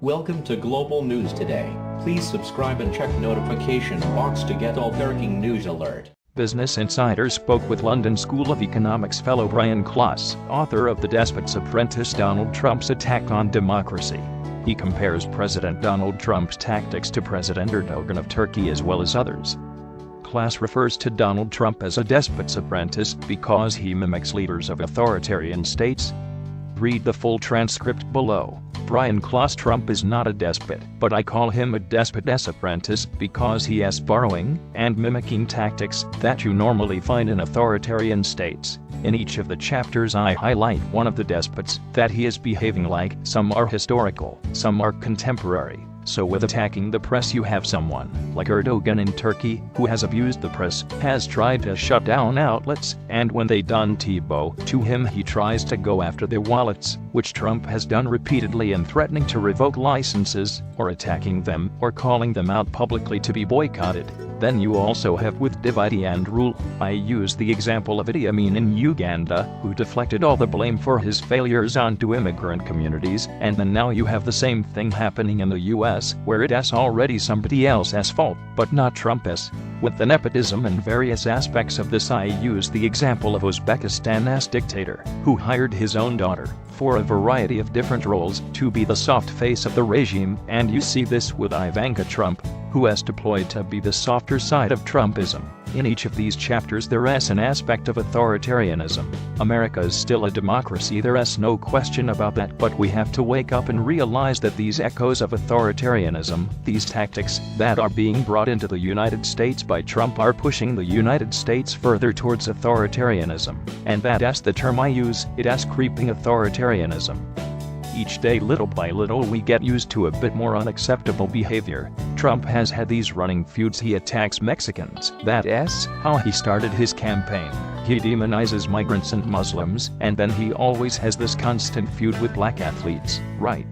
Welcome to Global News Today. Please subscribe and check notification box to get all breaking news alert. Business Insider spoke with London School of Economics fellow Brian Klaas, author of The Despot's Apprentice: Donald Trump's Attack on Democracy. He compares President Donald Trump's tactics to President Erdogan of Turkey as well as others. Klaas refers to Donald Trump as a despot's apprentice because he mimics leaders of authoritarian states. Read the full transcript below. Brian Klaas: Trump is not a despot, but I call him a despot's apprentice because he has borrowing and mimicking tactics that you normally find in authoritarian states. In each of the chapters I highlight one of the despots that he is behaving like. Some are historical, some are contemporary. So with attacking the press you have someone like Erdogan in Turkey, who has abused the press, has tried to shut down outlets, and when they done Tebow to him he tries to go after their wallets, which Trump has done repeatedly in threatening to revoke licenses, or attacking them, or calling them out publicly to be boycotted. Then you also have with divide and rule. I use the example of Idi Amin in Uganda, who deflected all the blame for his failures onto immigrant communities, and then now you have the same thing happening in the US, where it's already somebody else's fault, but not Trump's. With the nepotism and various aspects of this I use the example of Uzbekistan's dictator, who hired his own daughter, for a variety of different roles, to be the soft face of the regime, and you see this with Ivanka Trump, who has deployed to be the softer side of Trumpism. In each of these chapters there is an aspect of authoritarianism. America is still a democracy, there is no question about that, but we have to wake up and realize that these echoes of authoritarianism, these tactics that are being brought into the United States by Trump, are pushing the United States further towards authoritarianism. And that is the term I use, it is creeping authoritarianism. Each day, little by little, we get used to a bit more unacceptable behavior. Trump has had these running feuds. He attacks Mexicans. That is how he started his campaign. He demonizes migrants and Muslims, and then he always has this constant feud with black athletes, right?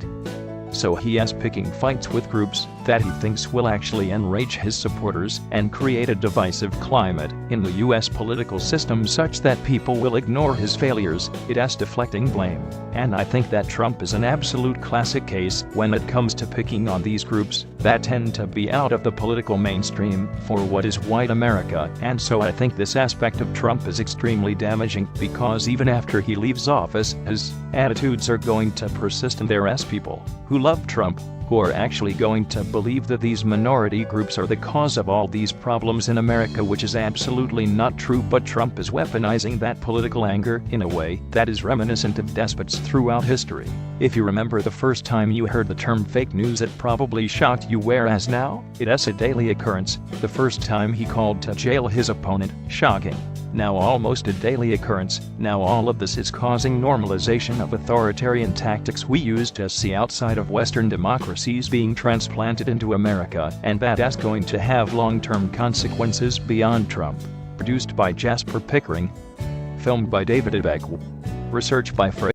So he is picking fights with groups that he thinks will actually enrage his supporters and create a divisive climate in the US political system such that people will ignore his failures. It is deflecting blame. And I think that Trump is an absolute classic case when it comes to picking on these groups that tend to be out of the political mainstream for what is white America. And so I think this aspect of Trump is extremely damaging, because even after he leaves office, his attitudes are going to persist, and there are people who love Trump who are actually going to believe that these minority groups are the cause of all these problems in America, which is absolutely not true. But Trump is weaponizing that political anger in a way that is reminiscent of despots throughout history. If you remember the first time you heard the term fake news, it probably shocked you, whereas now, it is a daily occurrence. The first time he called to jail his opponent, shocking. Now almost a daily occurrence. Now all of this is causing normalization of authoritarian tactics we used to see outside of Western democracies being transplanted into America, and that is going to have long-term consequences beyond Trump. Produced by Jasper Pickering. Filmed by David Ibeck. Research by